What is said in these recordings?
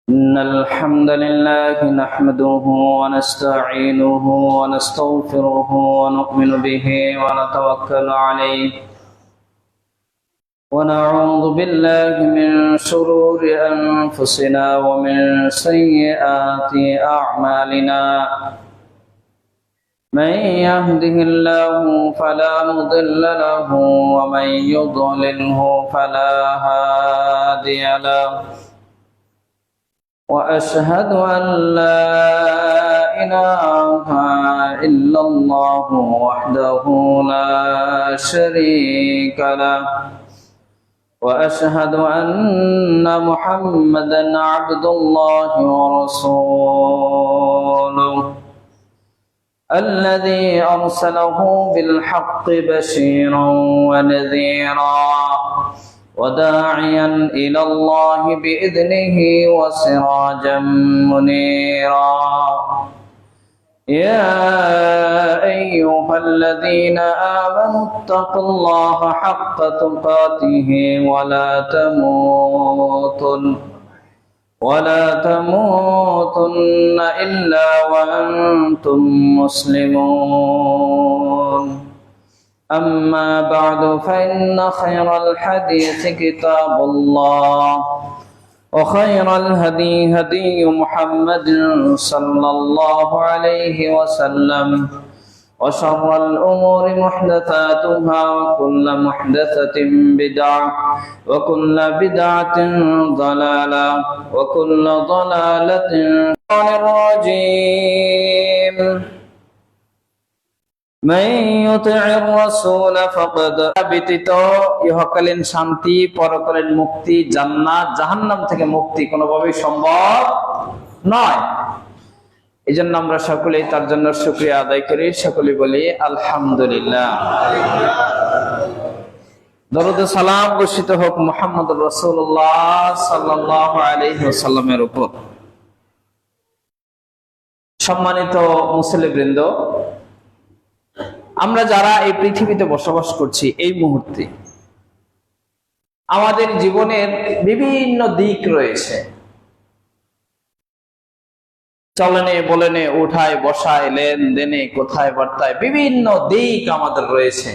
إن الحمد لله نحمده ونستعينه ونستغفره ونؤمن به ونتوكل عليه ونعوذ بالله من شرور أنفسنا ومن سيئات أعمالنا من يهده الله فلا مضل له ومن يضلله فلا هادي له وأشهد أن لا إله إلا الله وحده لا شريك له وأشهد أن محمدا عبد الله ورسوله الذي أرسله بالحق بشيرا ونذيرا وداعيا إلى الله بإذنه وسراجا منيرا يا أيها الذين آمنوا اتقوا الله حق تقاته ولا تموتن إلا وأنتم مسلمون أما بعد فإن خير الحديث كتاب الله وخير الهدي هدي محمد صلى الله عليه وسلم وشر الأمور محدثاتها وكل محدثة بدعة وكل بدعة ضلالة وكل ضلالة الرجيم من يطع الرسول فقد ব্যতীত ইহকালীন শান্তি পরকালীন মুক্তি জান্নাত জাহান্নাম থেকে মুক্তি কোনোভাবেই সম্ভব নয়। এজন্য আমরা সকলেই তার জন্য শুকরিয়া আদায় করি, সকলেই বলি আলহামদুলিল্লাহ। দরুদ ও সালাম বর্ষিত হোক মুহাম্মদুর রাসূলুল্লাহ সাল্লাল্লাহু আলাইহি ওয়াসাল্লামের উপর। সম্মানিত মুসলিমবৃন্দ, আমরা যারা এই পৃথিবীতে বসবাস করছি এই মুহূর্তে আমাদের জীবনের বিভিন্ন দিক রয়েছে। চলনে বলনে উঠায় বসায় লেনদেনে কোথায় বার্তায় বিভিন্ন দিক আমাদের রয়েছে।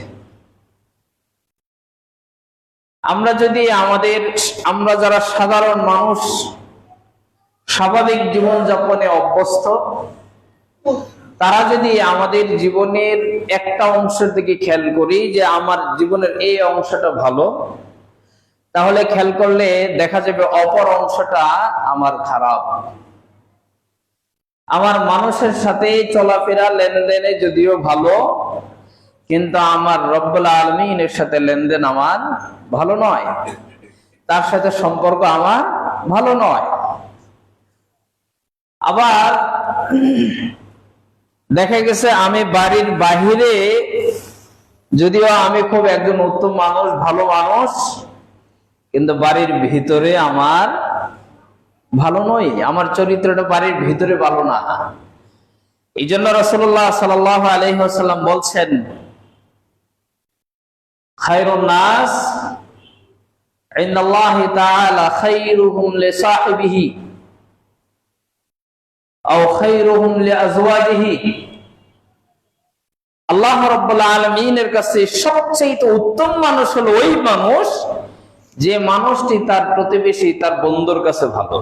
আমরা যারা সাধারণ মানুষ স্বাভাবিক জীবনযাপনে অভ্যস্ত, তারা যদি আমাদের জীবনের একটা অংশের দিকে খেয়াল করি যে আমার জীবনের এই অংশটা ভালো, তাহলে খেয়াল করলে দেখা যাবে অপর অংশটা আমার খারাপ। আমার মানুষের সাথে চলাফেরা লেনদেনে যদিও ভালো, কিন্তু আমার রব্বুল আলামিনের সাথে লেনদেন আমার ভালো নয়, তার সাথে সম্পর্ক আমার ভালো নয়। আবার দেখা গেছে আমি বাড়ির বাহিরে যদিও আমি খুব একজন উত্তম মানুষ, ভালো মানুষ, কিন্তু বাড়ির ভিতরে আমার ভালো নই, আমার চরিত্রটা বাড়ির ভিতরে ভালো না। এই জন্য রাসূলুল্লাহ সাল্লাল্লাহু আলাইহি ওয়াসাল্লাম বলছেন, খায়রুন নাস ইনদাল্লাহি তাআলা খায়রুহুম লিসাহিবিহি আও খায়রুহুম লিআজওয়াজিহি। আল্লাহ রাব্বুল আলামিনের কাছে সবচেয়ে উত্তম মানুষ হলো ওই মানুষ যে মানুষটি তার প্রতিবেশী, তার বন্ধুর কাছে ভালো।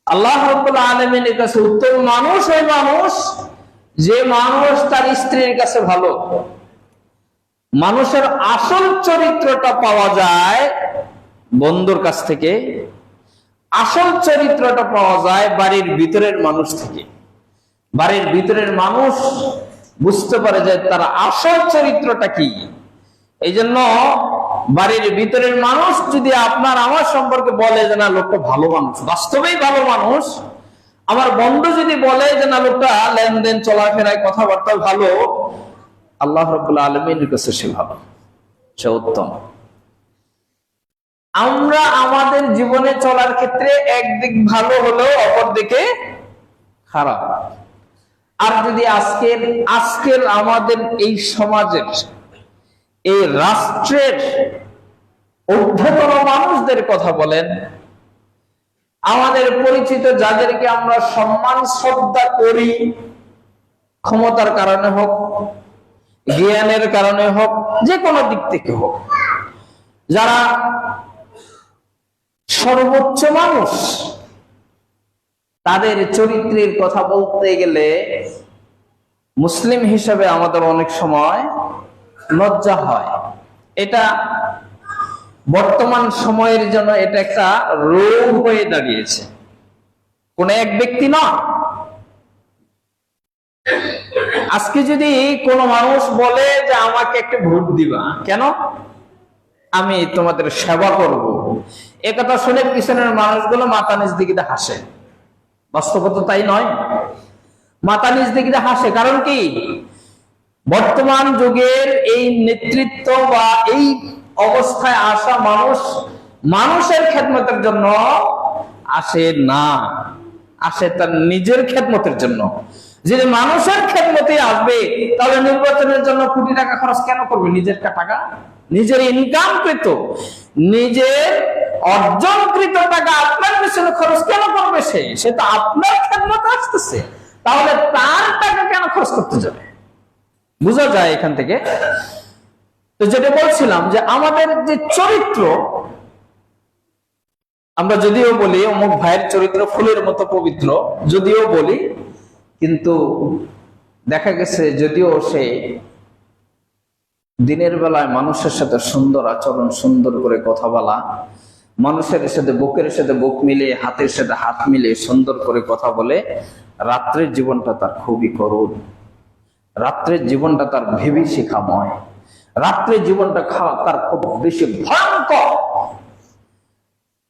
আল্লাহ রাব্বুল আলামিনের কাছে উত্তম মানুষ ওই মানুষ যে মানুষ তার স্ত্রীর কাছে ভালো। মানুষের আসল চরিত্রটা পাওয়া যায় বন্ধুর কাছ থেকে, আসল চরিত্রটা পাওয়া যায় বাড়ির ভিতরের মানুষ থেকে। বাড়ির ভিতরের মানুষ বুঝতে পারে যে তার আসল চরিত্রটা কি। এই জন্য বাড়ির ভিতরের মানুষ যদি আপনার আমার সম্পর্কে বলে যে না লোকটা ভালো মানুষ, বাস্তবেই ভালো মানুষ, আমার বন্ধু যদি বলে যে না লোকটা লেনদেন চলাফেরায় কথাবার্তা ভালো, আল্লাহ রাব্বুল আলামিনের কাছে সে ভালো, সে উত্তম। আমরা আমাদের জীবনে চলার ক্ষেত্রে একদিক ভালো হলেও অপর দিকে খারাপ। আর যদি আজকের আমাদের এই সমাজের এই রাষ্ট্রের ঊর্ধ্বতন মানুষদের কথা বলেন, আমাদের পরিচিত যাদেরকে আমরা সম্মান শ্রদ্ধা করি, ক্ষমতার কারণে হোক, জ্ঞানের কারণে হোক, যে কোনো দিক থেকে হোক, যারা সর্বোচ্চ মানুষ, তাদের চরিত্রের কথা বলতে গেলে মুসলিম হিসেবে আমাদের অনেক সময় লজ্জা হয়। এটা বর্তমান সময়ের জন্য এটা একটা রোগ হয়ে দাঁড়িয়েছে, কোন এক ব্যক্তি না। আজকে যদি কোনো মানুষ বলে যে আমাকে একটা ভোট দিবা, কেন? আমি তোমাদের সেবা করব, একথা শুনে পিছনের মানুষগুলো মাথা নিচ দিকে হাসে। বাস্তবতা তাই নয়? মাথা নিচ দিকে হাসে। কারণ কি? বর্তমান যুগের এই নেতৃত্ব বা এই অবস্থায় আসা মানুষ মানুষের খেদমতের জন্য আসে না, আসে তার নিজের খেদমতের জন্য। যদি মানুষের খেদমতে আসবে, তাহলে নির্বাচনের জন্য কোটি টাকা খরচ কেন করবে? নিজের টাকা, নিজের ইনকামকৃত, নিজের অর্জনকৃত টাকা আপনার পেছনে খরচ কেন করবে? সে তো আপনার খেদমতে আসতেছে, তাহলে তার টাকা কেন খরচ করতে যাবে? বোঝা যায় এখান থেকে। তো যেটা বলছিলাম যে আমাদের যে চরিত্র, আমরা যদিও বলি অমুক ভাইয়ের চরিত্র ফুলের মতো পবিত্র, যদিও বলি, কিন্তু দেখা গেছে যদিও সে দিনের বেলায় মানুষের সাথে সুন্দর আচরণ, সুন্দর করে কথা বলা, মানুষের সাথে বুকের সাথে বুক মিলে, হাতের সাথে হাত মিলে সুন্দর করে কথা বলে, রাত্রের জীবনটা তার খুবই করুণ, রাত্রের জীবনটা তার বিভীষিকাময়, রাত্রের জীবনটা তার খুব বেশি ভয়ঙ্কর।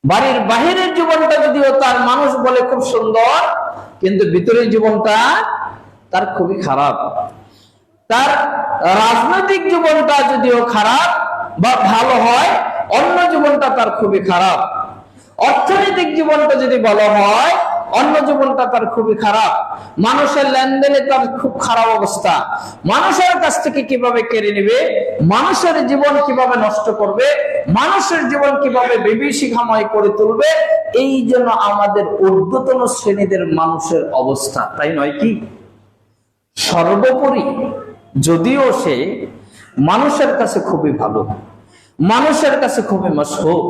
বাড়ির বাহিরের জীবনটা যদিও তার মানুষ বলে খুব সুন্দর, কিন্তু ভিতরের জীবনটা তার খুবই খারাপ। তার রাজনৈতিক জীবনটা যদিও খারাপ বা ভালো হয়, অন্য জীবনটা তার খুবই খারাপ। অর্থনৈতিক জীবনটা যদি ভালো হয়, অন্য জীবনটা তার খুবই খারাপ। মানুষের লেনদেনে তার খুব খারাপ অবস্থা। মানুষের কাছ থেকে কিভাবে কেড়ে নেবে, মানুষের জীবন কিভাবে নষ্ট করবে, মানুষের জীবন কিভাবে বিভীষিকাময় করে তুলবে, এই জন্য আমাদের ঊর্ধ্বতন শ্রেণীদের মানুষের অবস্থা, তাই নয় কি? সর্বোপরি যদিও সে মানুষের কাছে খুবই ভালো, মানুষের কাছে খুবই মশহুর,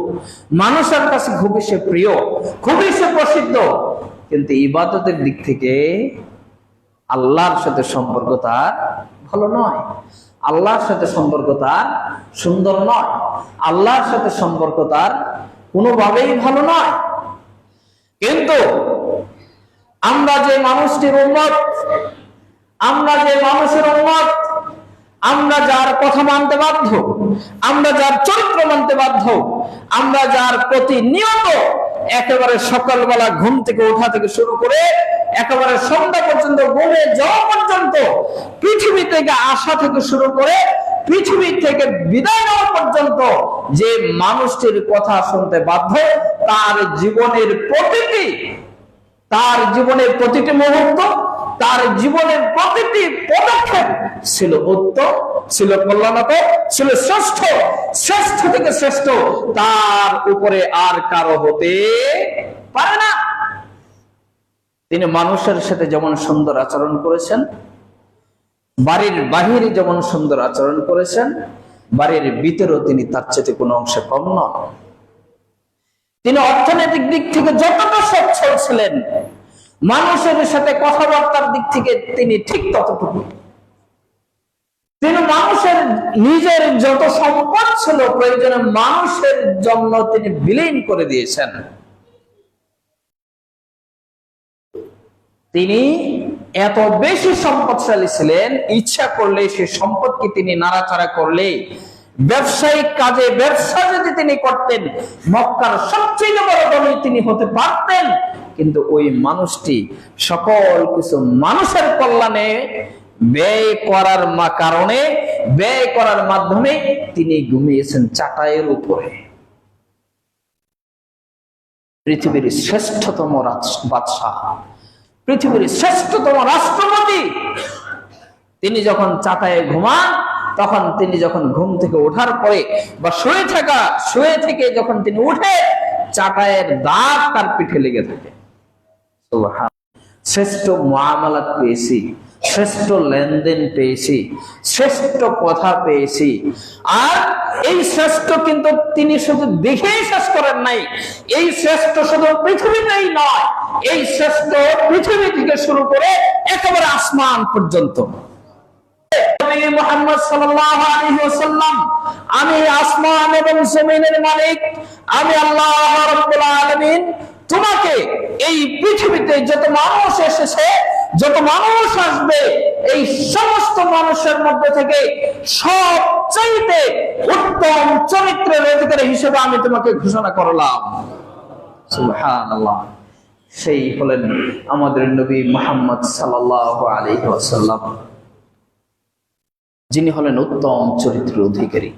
মানুষের কাছে খুবই সে প্রিয়, খুবই সে প্রসিদ্ধ, কিন্তু ইবাদতের দিক থেকে আল্লাহর সাথে সম্পর্ক তার ভালো নয়, আল্লাহর সাথে সম্পর্ক তার সুন্দর নয়, আল্লাহর সাথে সম্পর্ক তার কোনোভাবেই ভালো নয়। কিন্তু আমরা যে মানুষটির উম্মত, আমরা যে মানুষের উম্মত, আমরা যার কথা মানতে বাধ্য, আমরা যার চরিত্র মানতে বাধ্য, আমরা যার প্রতিনিয়ত একেবারে সকালবেলা ঘুম থেকে ওঠা থেকে শুরু করে একেবারে সন্ধ্যা পর্যন্ত, ঘুমে যাওয়া পর্যন্ত, পৃথিবী থেকে আসা থেকে শুরু করে পৃথিবী থেকে বিদায় নেওয়া পর্যন্ত যে মানুষটির কথা শুনতে বাধ্য, তার জীবনের প্রতিটি মুহূর্ত, তার জীবনের প্রতিটি পদক্ষেপ ছিল উত্তম, ছিল কল্যাণকর, ছিল শ্রেষ্ঠ, শ্রেষ্ঠ থেকে শ্রেষ্ঠ, তার উপরে আর কারো হতে পারে না। তিনি মানুষের সাথে যেমন সুন্দর আচরণ করেছেন, বাড়ির বাহিরে যেমন সুন্দর আচরণ করেছেন, বাড়ির ভিতরেও তিনি তার চেয়ে কোনো অংশে কম নন। তিনি অর্থনৈতিক দিক থেকে যতটা সচ্ছল ছিলেন, মানুষের সাথে কথাবার্তার দিক থেকে তিনি ঠিক ততটুকু। তিনি মানুষের নিজের যত সম্পদ ছিল প্রয়োজনে মানুষের জন্য তিনি বিলীন করে দিয়েছেন। তিনি এত বেশি সম্পদশালী ছিলেন, ইচ্ছা করলে সে সম্পদকে তিনি নাড়াচাড়া করলে, ব্যবসায়িক কাজে ব্যবসা যদি তিনি করতেন, মক্কার সবচেয়ে বড় ধনী তিনি হতে পারতেন। কিন্তু ওই মানুষটি সকল কিছু মানুষের কল্যাণে ব্যয় করার কারণে, ব্যয় করার মাধ্যমে তিনি ঘুমিয়েছেন চাটাইয়ের উপরে। পৃথিবীর শ্রেষ্ঠতম বাদশাহ, পৃথিবীর শ্রেষ্ঠতম রাষ্ট্রপতি, তিনি যখন চাটায়ে ঘুমান, তখন তিনি যখন ঘুম থেকে ওঠার পরে বা শুয়ে থেকে যখন তিনি উঠে, চাটায়ের দাগ তার পিঠে লেগে থাকে। শ্রেষ্ঠ মুআমালাত পেয়েছি, শ্রেষ্ঠ লেনদেন পেয়েছি, শ্রেষ্ঠ কথা পেয়েছি। আর এই শ্রেষ্ঠ কিন্তু তিনি শুধু দেখেই শেষ করেন নাই, এই শ্রেষ্ঠ শুধু পৃথিবীতেই নয়, এই শ্রেষ্ঠ পৃথিবী থেকে শুরু করে একেবারে আসমান পর্যন্ত। মুহাম্মদ সাল্লাল্লাহু আলাইহি ওয়াসাল্লাম, আমি আসমান এবং জমিনের মালিক, আমি আল্লাহ রাব্বুল আলামিন তোমাকে এই পৃথিবীতে যত মানুষ এসেছে, যত মানুষ আসবে, এই সমস্ত মানুষের মধ্যে থেকে সবচাইতে উত্তম চরিত্রের অধিকারী হিসেবে আমি তোমাকে ঘোষণা করলাম। সুবহানাল্লাহ। সেই হলেন আমাদের নবী মুহাম্মদ সাল্লাল্লাহু আলাইহি ওয়াসাল্লাম, যিনি হলেন উত্তম চরিত্রের অধিকারী।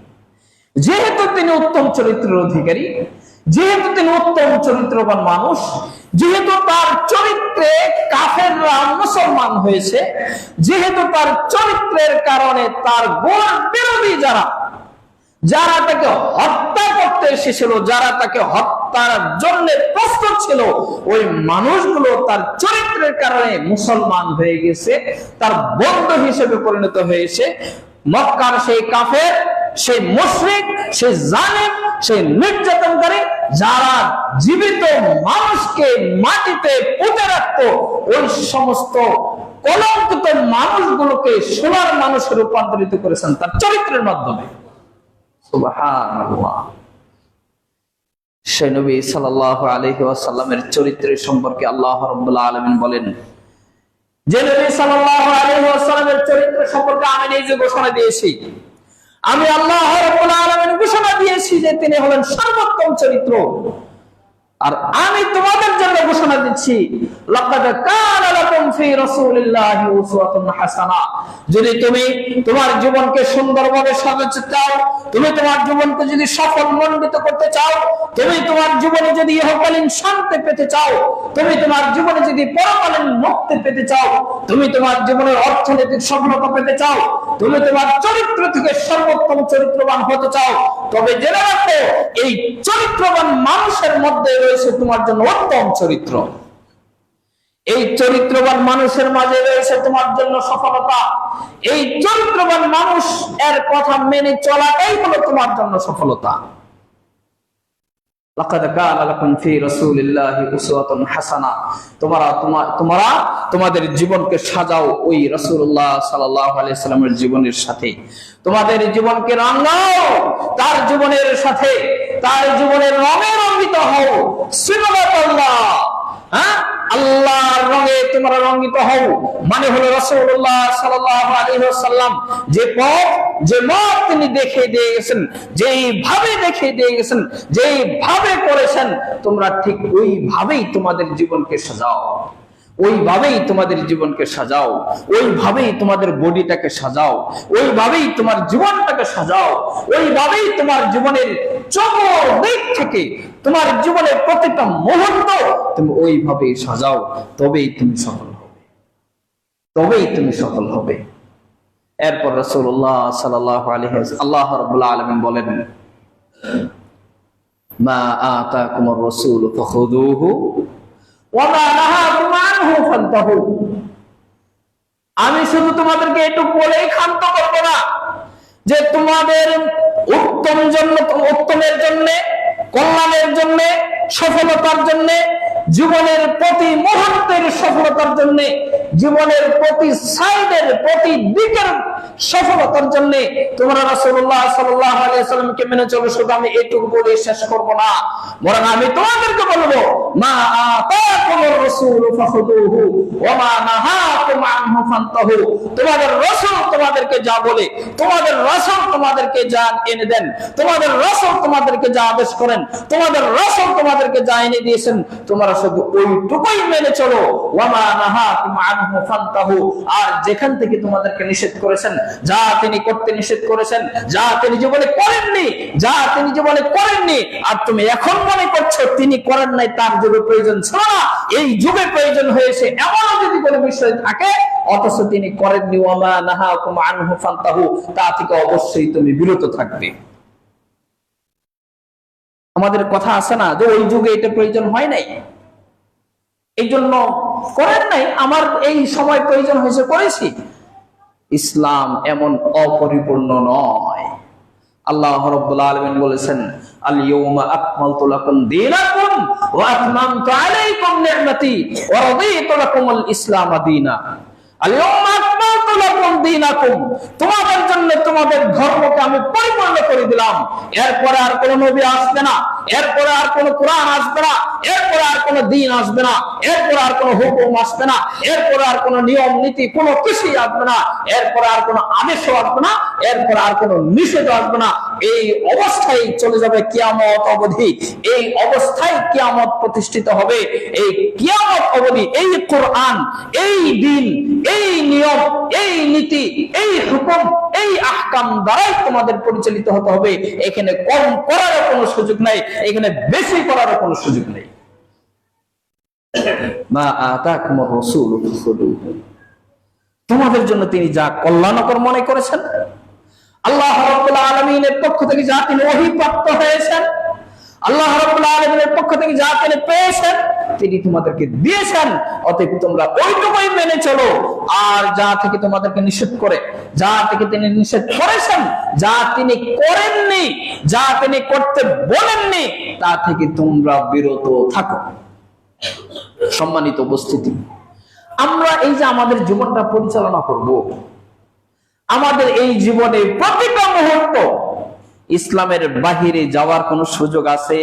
যেহেতু তিনি উত্তম চরিত্রের অধিকারী, যেহেতু তিনি উত্তম চরিত্রবান মানুষ, যেহেতু তার চরিত্রে কাফেররা মুসলমান হয়েছে, যেহেতু তার চরিত্রের কারণে তার গোর বিরোধী যারা তাকে হত্যা করতে এসেছিল, যারা তাকে হত্যার জন্য প্রস্তুত ছিল, ওই মানুষগুলো তার চরিত্রের কারণে মুসলমান হয়ে গেছে, তার বন্ধু হিসেবে পরিণত হয়েছে। মক্কার সেই কাফের, সেই মুশরিক, সেই জালিম, সেই নির্যাতনকারী, যারা জীবিত মানুষকে মাটিতে পুঁতে রাখতো, ওই সমস্ত কলঙ্কিত মানুষগুলোকে সোনার মানুষে রূপান্তরিত করেছেন তার চরিত্রের মাধ্যমে। সুবহানাল্লাহ। সেই নবী সাল্লাল্লাহু আলাইহি ওয়াসাল্লামের চরিত্রের সম্পর্কে আল্লাহ রাব্বুল আলামিন বলেন, যে নবী সাল্লাল্লাহু আলাইহি ওয়াসাল্লামের চরিত্র সম্পর্কে আমি নিজে ঘোষণা দিয়েছি, আমি আল্লাহ রাব্বুল আলামিন ঘোষণা দিয়েছি যে তিনি হলেন সর্বোত্তম চরিত্র। আর আমি তোমাদের জন্য ঘোষণা দিচ্ছি, লাকাদ কানা লাকুম ফি রাসূলিল্লাহি উসওয়াতুন হাসানাহ। যদি তুমি তোমার জীবনকে সুন্দরভাবে সাজাতে চাও, তুমি তোমার জীবনকে যদি সফল মণ্ডিত করতে চাও, তুমি তোমার জীবনে যদি ইহকালীন শান্তি পেতে চাও, তুমি তোমার জীবনে যদি পরকালীন মুক্তি পেতে চাও, তুমি তোমার জীবনের অর্থনৈতিক সফলতা পেতে চাও, তুমি তোমার চরিত্র থেকে সর্বোত্তম চরিত্রবান হতে চাও, তবে জেনে রাখো এই চরিত্রবান মানুষের মধ্যে রয়েছে তোমার জন্য উত্তম চরিত্র। এই চরিত্রবান মানুষের মাঝে রয়েছে তোমার জন্য সফলতা। এই চরিত্রবান মানুষ এর কথা মেনে চলাটাই হলো তোমার জন্য সফলতা। লাকাদ কানা লাকুম ফি রাসূলিল্লাহি উসওয়াতুন হাসানাহ। তোমরা তোমাদের জীবনকে সাজাও ওই রাসূলুল্লাহ সাল্লাল্লাহু আলাইহি সাল্লামের জীবনের সাথে, তোমাদের জীবনকে রাঙাও তার জীবনের সাথে, তার জীবনের রঙে রঙিত হও। সুবহানাল্লাহ। আল্লাহর রঙে তোমরা রঙিত হও, মানে হলো রাসূলুল্লাহ সাল্লাল্লাহু আলাইহি ওয়াসাল্লাম যে পথ, যে মত তিনি দেখিয়ে দিয়ে গেছেন, যেইভাবে দেখিয়ে দিয়ে গেছেন, যেইভাবে করেছেন, তোমরা ঠিক ওইভাবেই তোমাদের জীবনকে সাজাও, ওইভাবেই তোমাদের জীবনকে সাজাও, ওইভাবেই তোমাদের বডিটাকে সাজাও, ওইভাবেই তোমার জীবনটাকে সাজাও, ওইভাবেই তোমার জীবনের চতুর্দিক থেকে তোমার জীবনের প্রত্যেকটা মুহূর্ত তুমি ওইভাবেই সাজাও, তবেই তুমি সফল হবে, তবেই তুমি সফল হবে। এরপর রাসূলুল্লাহ সাল্লাল্লাহু আলাইহি ওয়াসাল্লাম, আল্লাহ রাব্বুল আলামিন বলেন, মা আতাকুমুর রাসূলু ফাখুযুহু ওয়া মা নাহাকুম আনহু ফান্তাহু। আমি শুধু তোমাদেরকে একটু বলেই ক্ষান্ত করব না যে তোমাদের উত্তমের জন্য, কল্যাণের জন্য, সফলতার জন্য, জীবনের প্রতি মুহূর্তের সফলতার জন্য, জীবনের প্রতি সাইডের প্রতি দিকের সফলতার জন্য তোমরা রাসূলুল্লাহ সাল্লাল্লাহু আলাইহি ওয়াসাল্লামকে মেনে চলো। শুধু আমি এইটুকু বলে শেষ করব না, বরং আমি তোমাদেরকে বলবো, মা আতাকুমুর রাসূলু ফাখুযুহু ওয়া মা নাহাকুম আনহু ফান্তাহু। তোমাদের রাসূল তোমাদেরকে যা বলে, তোমাদের রাসূল তোমাদেরকে যা এনে দেন, তোমাদের রাসূল তোমাদেরকে যা আদেশ করেন, তোমাদের রাসূল তোমাদেরকে যা এনে দিয়েছেন, তোমরা শুধু ওইটুকুই মেনে চলো। ওয়া মা নাহাকুম আনহু ফান্তাহু। আর যেখান থেকে তোমাদেরকে নিষেধ করেছেন, যা তিনি করতে নিষেধ করেছেন, যা তিনি জীবনে করেননি, যা তিনি জীবনে করেননি, আর তুমি এখন মনে করছো তিনি করেন নাই, তার যুগে প্রয়োজন ছিল না, এই যুগে প্রয়োজন হয়েছে, এমন যদি কোনো বিষয় থাকে অথচ তিনি করেননি, ওয়া মা নাহাকুম আনহু ফান্তাহু, তা থেকে অবশ্যই তুমি বিরত থাকবে। আমাদের কথা আছে না যে ওই যুগে এটা প্রয়োজন হয় নাই, এই জন্য করেন নাই, আমার এই সময় প্রয়োজন হয়েছে করেছি। ইসলাম এমন অপরিপূর্ণ নয়। আল্লাহ রাব্বুল আলামিন বলেছেন, আল ইয়াউমা আকমালতু লাকুম দীনাকুম ওয়া আতমামতু আলাইকুম নি'মাতি ওয়া রাদিতু লাকুমুল ইসলাম দীনা। আল ইয়াউমা আকমালতু লাকুম দীনাকুম, তোমাদের জন্য তোমাদের ধর্মকে আমি পরিপূর্ণ করে দিলাম। এরপরে আর কোন নবী আসবে না, এরপরে আর কোন কোরআন আসবে না, এরপরে আর কোন দ্বীন আসবে না, এরপরে আর কোন হুকুম আসবে না, এরপরে আর কোন নিয়ম নীতি কোনো কিছুই আসবে না, এরপরে আর কোন আদেশও আসবে না, এরপরে আর কোন নিষেধ আসবে না। এই অবস্থায় চলে যাবে কিয়ামত অবধি। এই অবস্থায় কিয়ামত প্রতিষ্ঠিত হবে। এই কিয়ামত অবধি এই কোরআন, এই দ্বীন, এই নিয়ম, এই নীতি, এই হুকুম, এই আহকাম দ্বারাই তোমাদের পরিচালিত হতে হবে। এখানে কম করার কোনো সুযোগ নাই, এখানে বেশি করার কোনো সুযোগ নেই। মা আতাকুমুর রাসূলু ফাখুযুহু, তোমাদের জন্য তিনি যা কল্যাণকর মনে করেছেন, আল্লাহ রাব্বুল আলামিনের পক্ষ থেকে যা তিনি ওহী প্রাপ্ত হয়েছেন, আল্লাহ রাব্বুল আলামিনের পক্ষ থেকে যা তিনি পেয়েছেন, তিনি তোমাদেরকে দিয়েছেন। অতএব তোমরা ওইটুকুই মেনে চলো। আর যা থেকে তোমাদেরকে নিষেধ করে, যা থেকে তিনি নিষেধ করেছেন, যা তিনি করেননি, যা তিনি করতে বলেননি, তা থেকে তোমরা বিরত থাকো। সম্মানিত উপস্থিতি, আমরা এই যে আমাদের জীবনটা পরিচালনা করব, আমাদের এই জীবনে প্রতিটা মুহূর্ত ইসলামের বাহিরে যাওয়ার কোন সুযোগ আছে?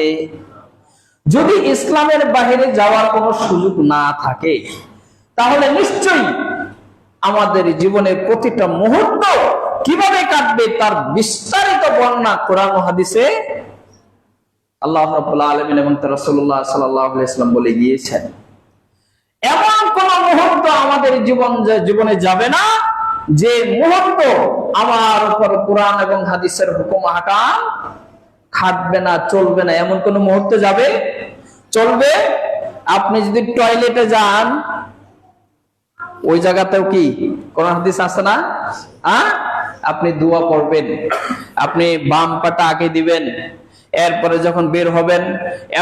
যদি ইসলামের বাহিরে যাওয়ার কোন সুযোগ না থাকে, তাহলে নিশ্চয়ই আমাদের জীবনের প্রতিটা মুহূর্ত কিভাবে কাটবে তার বিস্তারিত বর্ণনা কোরআন ও হাদিসে আল্লাহ রাব্বুল আলামিন এবং তার রাসূলুল্লাহ সাল্লাল্লাহু আলাইহি ওয়াসাল্লাম বলে গিয়েছেন। এমন কোন মুহূর্ত আমাদের জীবনে যাবে না যে মুহূর্ত আমার উপর কোরআন এবং হাদিসের হুকুম আহকাম খাটবে না, চলবে না। এমন কোন মুহূর্ত যাবে? চলবে। আপনি যদি টয়লেটে যান, ওই জায়গাতেও কি কোরআন হাদিস আছে না? আপনি দোয়া পড়বেন, আপনি বাম পাটা আগে দিবেন, এরপরে যখন বের হবেন,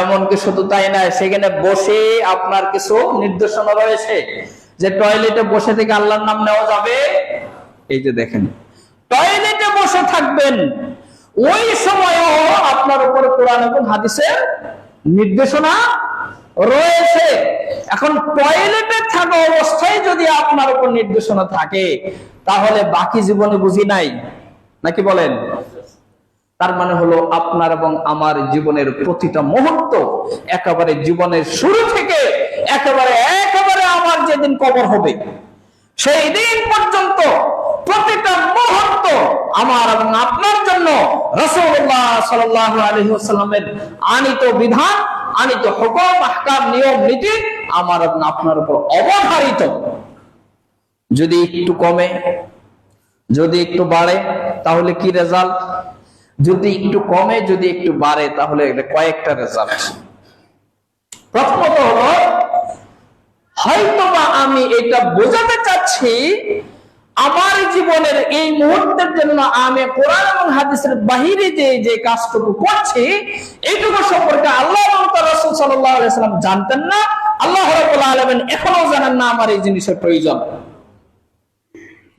এমনকি শুধু তাই না, সেখানে বসে আপনার কিছু নির্দেশনা রয়েছে যে টয়লেটে বসে থেকে আল্লাহর নাম নেওয়া যাবে। এই যে দেখেন, টয়লেটে বসে থাকবেন, ওই সময়ও আপনার উপর কোরআন এবং হাদিসের নির্দেশনা রয়েছে। এখন টয়লেটে থাকা অবস্থায় যদি আপনার উপর নির্দেশনা থাকে, তাহলে বাকি জীবনে বুঝি নাই নাকি বলেন? তার মানে হলো আপনার এবং আমার জীবনের প্রতিটা মুহূর্ত, একেবারে জীবনের শুরু থেকে একেবারে আমার যেদিন কবর হবে সেই দিন পর্যন্ত প্রতিটা মুহূর্ত আমার এবং আপনার জন্য রাসূলুল্লাহ সাল্লাল্লাহু আলাইহি ওয়াসাল্লামের আনিত বিধান, আনিত হুকুম, আহকাম, নিয়ম নীতি আমার এবং আপনার উপর অবধারিত। যদি একটু কমে, যদি একটু বাড়ে, তাহলে কি রেজাল্ট? যদি একটু কমে, যদি একটু বাড়ে, তাহলে কয়েকটা রেজাল্ট। প্রথমত হলো, হয়তোবা আমি এটা বোঝাতে চাচ্ছি আমার জীবনের এই মুহূর্তের জন্য আমি কোরআন এবং হাদিসের বাহিরে যে কাজটুকু করছি, এইটুকু সম্পর্কে আল্লাহ এবং তার রাসূল সাল্লাল্লাহু আলাইহি ওয়াসাল্লাম জানতেন না। আল্লাহ রাব্বুল আলামিন এখনো জানেন না আমার এই জিনিসের প্রয়োজন,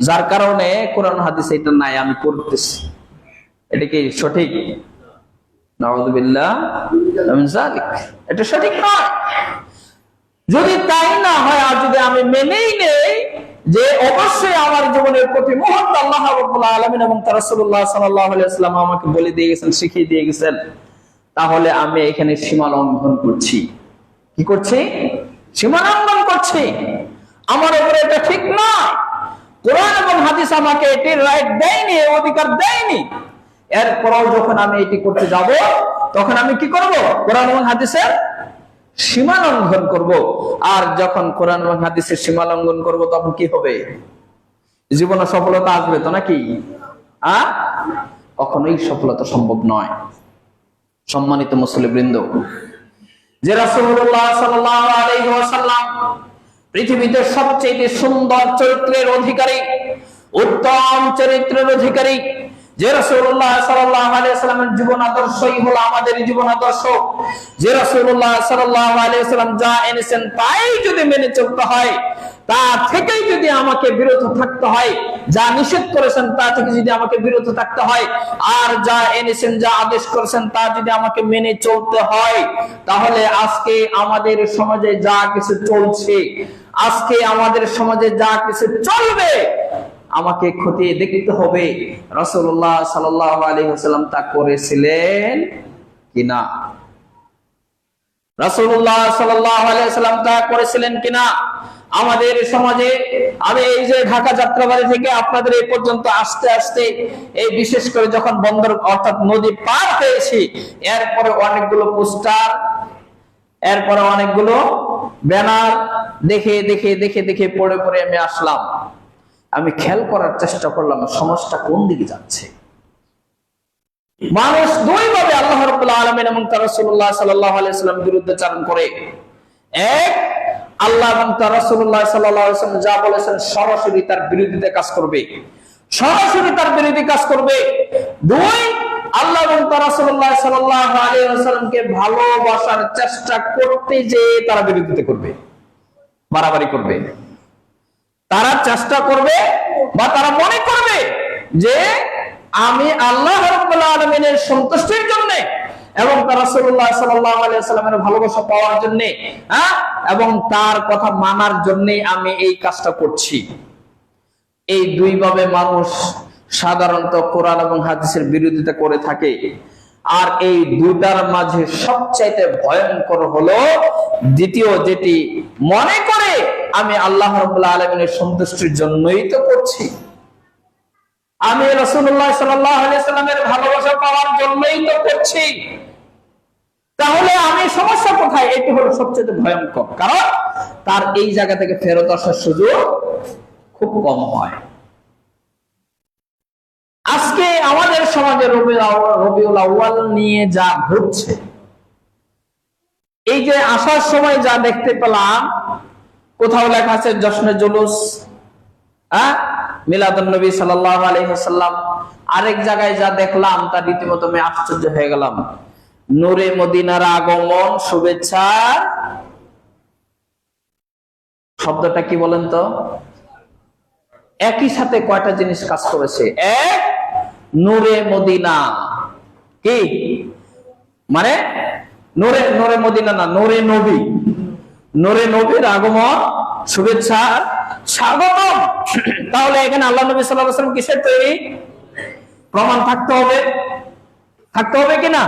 যার কারণে কোরআন হাদিসে এটা নাই, আমি করতেছি। এটা কি সঠিক? নাউযুবিল্লাহ মিন যালিক, এটা সঠিক নয়। যদি তাই না হয়, আর যদি আমি মেনেই নেই যে অবশ্যই আমার জীবনের প্রতি মুহূর্তে আল্লাহ রাব্বুল আলামিন এবং তার রাসূলুল্লাহ সাল্লাল্লাহু আলাইহি ওয়াসাল্লাম আমাকে বলে দিয়ে গেছেন, শিখিয়ে দিয়ে গেছেন, তাহলে আমি এখানে সীমা লঙ্ঘন করছি। কি করছি? সীমা লঙ্ঘন করছি। আমার উপরে এটা ঠিক না। কোরআন এবং হাদিস আমাকে এটির রাইট দেয়নি, অধিকার দেয়নি। এরপরও যখন আমি এটি করতে যাব, তখন আমি কি করব? কোরআন এবং হাদিসের সীমা লঙ্ঘন করব। আর যখন কোরআন এবং হাদিসের সীমা লঙ্ঘন করব, তখন কি হবে? জীবনে সফলতা আসবে তো নাকি? কখনোই সফলতা সম্ভব নয়। সম্মানিত মুসলিমবৃন্দ, যে রাসূলুল্লাহ সাল্লাল্লাহু আলাইহি ওয়াসাল্লাম পৃথিবীতে সবচেয়ে সুন্দর চরিত্রের অধিকারী, উত্তম চরিত্রের অধিকারী, যে রাসূলুল্লাহ সাল্লাল্লাহু আলাইহি ওয়াসাল্লামের জীবন আদর্শই হলো আমাদের জীবন আদর্শ। যে রাসূলুল্লাহ সাল্লাল্লাহু আলাইহি ওয়াসাল্লাম যা এনেছেন তাই যদি মেনে চলতে হয়, তা থেকেই যদি আমাকে বিরত থাকতে হয়, যা নিষেধ করেছেন তা থেকে যদি আমাকে বিরত থাকতে হয়, আর যা এনেছেন, যা আদেশ করেছেন তা যদি আমাকে মেনে চলতে হয়, তাহলে আজকে আমাদের সমাজে যা কিছু চলছে, আজকে আমাদের সমাজে যা কিছু চলবে, আমাকে খতিয়ে দেখতে হবে রাসূলুল্লাহ সাল্লাল্লাহু আলাইহি ওয়াসাল্লাম তা করেছিলেন কিনা। রাসূলুল্লাহ সাল্লাল্লাহু আলাইহি ওয়াসাল্লাম তা করেছিলেন কিনা। আমাদের সমাজে আমি এই যে ঢাকা যাত্রাবাড়ি থেকে আপনাদের এই পর্যন্ত আসতে আসতে, এই বিশেষ করে যখন বন্দর অর্থাৎ নদী পার হয়েছি, এরপরে অনেকগুলো পোস্টার, এরপরে অনেকগুলো ব্যানার দেখে দেখে দেখে দেখে পড়ে পড়ে আমি আসলাম। আমি খেয়াল করার চেষ্টা করলাম সমাজটা কোন দিকে যাচ্ছে। মানুষ দুই ভাবে আল্লাহ রাব্বুল আলামিন এবং তার রাসূলুল্লাহ সাল্লাল্লাহু আলাইহি ওয়াসাল্লাম বিরুদ্ধাচরণ করে। এক, আল্লাহ এবং তার রাসূলুল্লাহ সাল্লাল্লাহু আলাইহি ওয়াসাল্লাম যা বলেছেন সরাসরি তার বিরোধিতা কাজ করবে, সরাসরি তার বিরোধী কাজ করবে। দুই, আল্লাহ এবং তার রাসূলুল্লাহ সাল্লাল্লাহু আলাইহি ওয়াসাল্লামকে ভালোবাসার চেষ্টা করতে যে তারা বিরোধিতা করবে, বাড়াবাড়ি করবে। তারা চেষ্টা করবে বা তারা মনে করবে যে আমি আল্লাহ রাব্বুল আলামিনের সন্তুষ্টির জন্য এবং তার রাসূলুল্লাহ সাল্লাল্লাহু আলাইহি ওয়াসাল্লামের ভালোবাসা পাওয়ার জন্য, এবং তার কথা মানার জন্য আমি এই কাজটা করছি। এই দুই ভাবে মানুষ সাধারণত কোরআন এবং হাদিসের বিরোধিতা করে থাকে। আর এই দুটার মাঝে সবচাইতে ভয়ঙ্কর হলো দ্বিতীয়, যেটি মনে করে আমি আল্লাহ রাব্বুল আলামিনের সন্তুষ্টির জন্যই তো করছি, আমি রাসূলুল্লাহ সাল্লাল্লাহু আলাইহি ওয়াসাল্লামের ভালোবাসা পাওয়ার জন্যই তো করছি, তাহলে আমি সমস্যা কোথায়? এটি হলো সবচেয়ে ভয়ঙ্কর, কারণ তার এই জায়গা থেকে ফেরত আসার সুযোগ খুব কম হয়। আজকে আমাদের সমাজে রবিউল আউয়াল নিয়ে যা ঘটছে, এই যে আসার সময় যা দেখতে পেলাম, কোথাও লেখা আছে জশ্নে জুলুস, মিলাদুন নবী সাল্লাল্লাহু আলাইহি ওয়াসাল্লাম। আরেক জায়গায় যা দেখলাম তা রীতিমতো আমি আশ্চর্য হয়ে গেলাম, নূরে মদিনার আগমন শুভেচ্ছার শব্দটা কি বলেন তো? একই সাথে কয়টা জিনিস কাজ করেছে? এক, নূরে মদিনা, কি মানে নূরে, নূরে মদিনা না, নূরে নবী, নূরে নবীর আগমন, শুভেচ্ছা, স্বাগতম। তাহলে এখানে আল্লাহ নবী সাল্লাল্লাহু আলাইহি ওয়াসাল্লাম কিসের তৈরি? প্রমাণ থাকতে হবে, থাকতে হবে কিনা?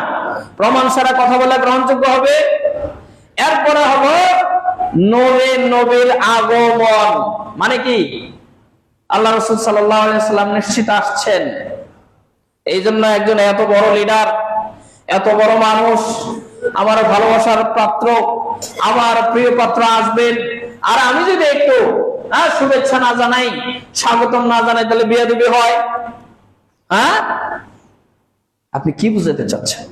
প্রমাণ ছাড়া কথা বলা গ্রহণযোগ্য হবে। এরপরে হলো নূরে নবীর আগমন, মানে কি আল্লাহ রাসূল সাল্লাল্লাহু আলাইহি ওয়াসাল্লাম নিশ্চিত আসছেন। এই জন্য একজন এত বড় লিডার, এত বড় মানুষ, আমার ভালোবাসার পাত্র, আমার প্রিয় পাত্র আসবেন, আর আমি যদি একটু শুভেচ্ছা না জানাই, স্বাগতম না জানাই, তাহলে বেয়াদবি হয়। আপনি কি বুঝাতে চাচ্ছেন?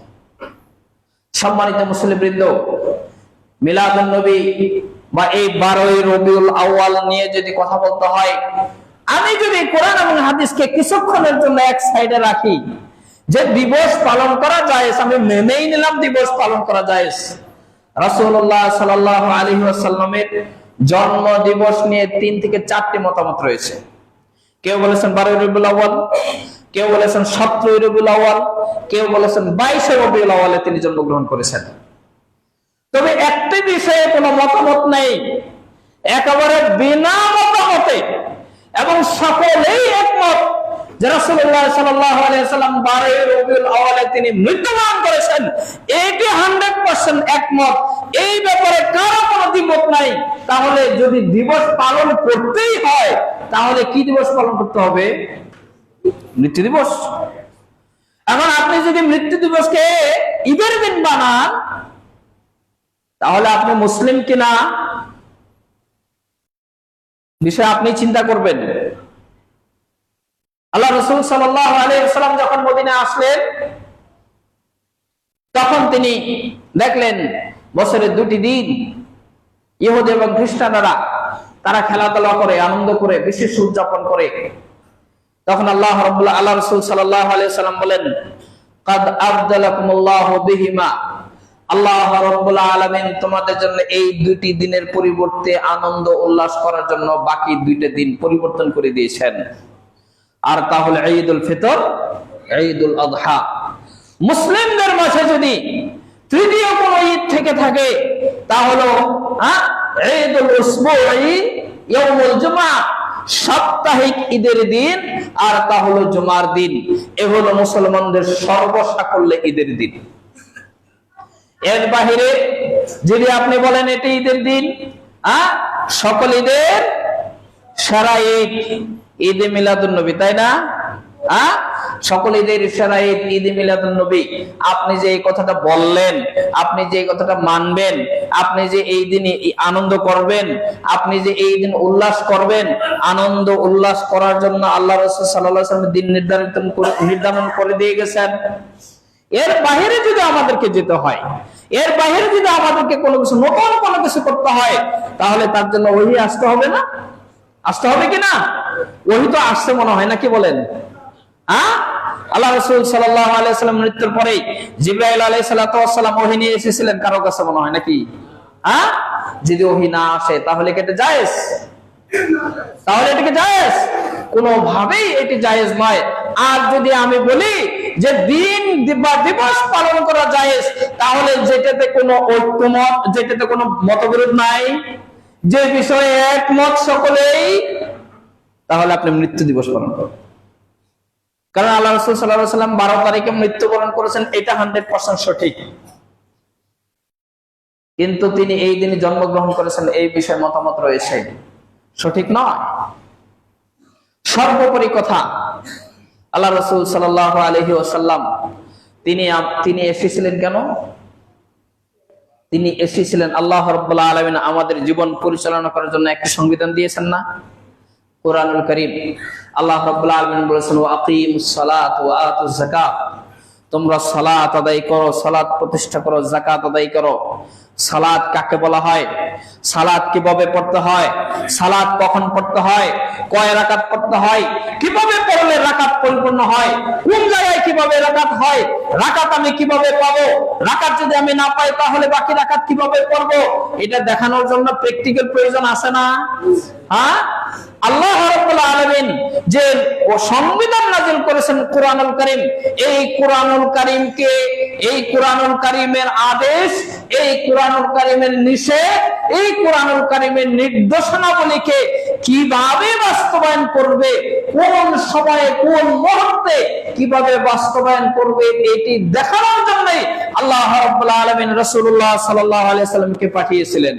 সম্মানিত মুসলিমবৃন্দ, মিলাদুন নবী বা এই 12ই রবিউল আউয়াল নিয়ে যদি কথা বলতে হয়, আমি যদি কোরআন এবং হাদিসকে কিছুক্ষণের জন্য এক সাইডে রাখি, যে দিবস পালন করা জায়েজ, আমি মেনেই নিলাম দিবস পালন করা জায়েজ। রাসূলুল্লাহ সাল্লাল্লাহু আলাইহি ওয়াসাল্লামের জন্ম দিবস নিয়ে 3 থেকে 4টি মতামত রয়েছে। কেউ বলেছেন 12ই রবিউল আউয়াল, কেউ বলেছেন 17ই রবিউল আউয়াল, কেউ বলেছেন 22 রবিউল আউয়ালে তিনি জন্মগ্রহণ করেছেন। তবে একটি বিষয়ে কোনো মতামত নেই, একেবারে বিনা মতামতে এবং সকলেই একমত যে রাসূলুল্লাহ সাল্লাল্লাহু আলাইহি ওয়াসাল্লাম 12ই রবিউল আউয়ালে তিনি মৃত্যুবরণ করেছেন। এটি 100% একমত, এই ব্যাপারে কারো কোনো দ্বিমত নাই। তাহলে যদি দিবস পালন করতেই হয়, তাহলে কি দিবস পালন করতে হবে? মৃত্যু দিবস। এখন আপনি যদি মৃত্যু দিবসকে ঈদের দিন বানান, তাহলে আপনি মুসলিম কিনা বিষয় আপনি চিন্তা করবেন। আল্লাহ রাসূল সাল্লাল্লাহু আলাইহি ওয়াসাল্লাম যখন মদিনায় আসলেন, তখন তিনি দেখলেন বছরের 2টি দিন ইহুদি এবং খ্রিস্টানরা তারা খেলাধুলা করে, আনন্দ করে, বিশেষ উদযাপন করে। তখন আল্লাহ রাসূল সাল্লাল্লাহু আলাইহি ওয়াসাল্লাম বলেন, কাদ আবদালাকুমুল্লাহু বিহিমা, আল্লাহ রাব্বুল আলামিন তোমাদের জন্য এই দুটি দিনের পরিবর্তে আনন্দ উল্লাস করার জন্য বাকি দুইটা দিন পরিবর্তন করে দিয়েছেন। আর তা হলো ঈদুল ফিতর, ঈদুল আযহা। মুসলিমদের মাঝে যদি তৃতীয় কোন ঈদ থেকে থাকে তা হলো ঈদুল উসবুঈ, ইয়াউমুল জুমআহ, সাপ্তাহিক ঈদের দিন, আর তা হলো জুমার দিন। এ হলো মুসলমানদের সর্বসাকল্যে ঈদের দিন। এর বাহিরে যদি আপনি বলেন এটি ঈদের দিন, সকল ঈদের সেরা ঈদ ঈদে মিলাদুন নবী, তাই না? সকল ঈদের সেরা ঈদ ঈদে মিলাদুন নবী। আপনি যে এই কথাটা বললেন, আপনি যে এই কথাটা মানবেন, আপনি যে এই দিনে আনন্দ করবেন, আপনি যে এই দিন উল্লাস করবেন, আনন্দ উল্লাস করার জন্য আল্লাহ রাসূল সাল্লাল্লাহু আলাইহি ওয়াসাল্লাম দিন নির্ধারণ করে দিয়ে গেছেন। এর বাইরে যদি আমাদেরকে যেতে হয়, এর বাইরে যদি আমাদেরকে কোনো কিছু নতুন কোনো কিছু করতে হয়, তাহলে তার জন্য ওহী আসতে হবে না? আসতে হবে কিনা? ওহী তো আসছে মনে হয়, নাকি বলেন? আল্লাহ রাসূল সাল্লাল্লাহু আলাইহি ওয়াসাল্লাম মৃত্যুর পরে জিবরাইল আলাইহিস সালাতু ওয়াস সালাম ওহী নিয়ে এসেছিলেন কারো কাছে মনে হয়, নাকি? যদি ওহী না আসে তাহলে কি এটা জায়েজ? তাহলে এটা কি জায়েজ? কোনোভাবেই এটি জায়েজ নয়। আর যদি আমি বলি যে দিন বা দিবস পালন করা জায়েজ, তাহলে যেটাতে কোনো ঐক্যমত, যেটাতে কোনো মতবিরোধ নাই, যে বিষয়ে একমত সকলেই, তাহলে আপনি মৃত্যু দিবস পালন করুন। কারণ আল্লাহ রাসূল সাল্লাল্লাহু আলাইহি ওয়াসাল্লাম 12 তারিখে মৃত্যুবরণ করেছেন, এটা 100% সঠিক। কিন্তু তিনি এই দিনে জন্মগ্রহণ করেছেন, এই বিষয়ে মতামত রয়েছে, সঠিক নয়। সর্বোপরি কথা, আল্লাহ রাসূল সাল্লাল্লাহু আলাইহি ওয়াসাল্লাম তিনি এসেছিলেন কেন? তিনি এসেছিলেন আল্লাহ রাব্বুল আলামিন আমাদের জীবন পরিচালনা করার জন্য একটা সংবিধান দিয়েছেন না, কোরআনুল কারীম। আল্লাহ রাব্বুল আলামিন বলেছেন, ওয়া আকিমুস সালাত ওয়া আতুজ যাকাত, তোমরা সালাত আদায় করো, সালাত প্রতিষ্ঠা করো, যাকাত আদায় করো। সালাত কাকে বলা হয়? সালাত কিভাবে পড়তে হয়? সালাত কখন পড়তে হয়? কয় রাকাত পড়তে হয়? কিভাবে পড়লে রাকাত পরিপূর্ণ হয়? কোন জায়গায় কিভাবে রাকাত হয়? রাকাত আমি কিভাবে পাবো? রাকাত যদি আমি না পাই তাহলে বাকি রাকাত কিভাবে পড়বো? এটা দেখানোর জন্য প্র্যাকটিক্যাল প্রয়োজন আছে না? আল্লাহ রাব্বুল আলামিন যে সংবিধান নাযিল করেছেন কোরআনুল কারীম, এই কোরআনুল কারীমকে, এই কোরআনুল কারীমের আদেশ, এই কোরআনুল কারীমের নিষেধ, এই কোরআনুল কারীমের নির্দেশনাবলীকে কিভাবে বাস্তবায়ন করবে, কোন সময়ে কোন মুহূর্তে কিভাবে বাস্তবায়ন করবে, এটি দেখানোর জন্যই আল্লাহ রাব্বুল আলামিন রাসূলুল্লাহ সাল্লাল্লাহু আলাইহি ওয়াসাল্লামকে পাঠিয়েছিলেন।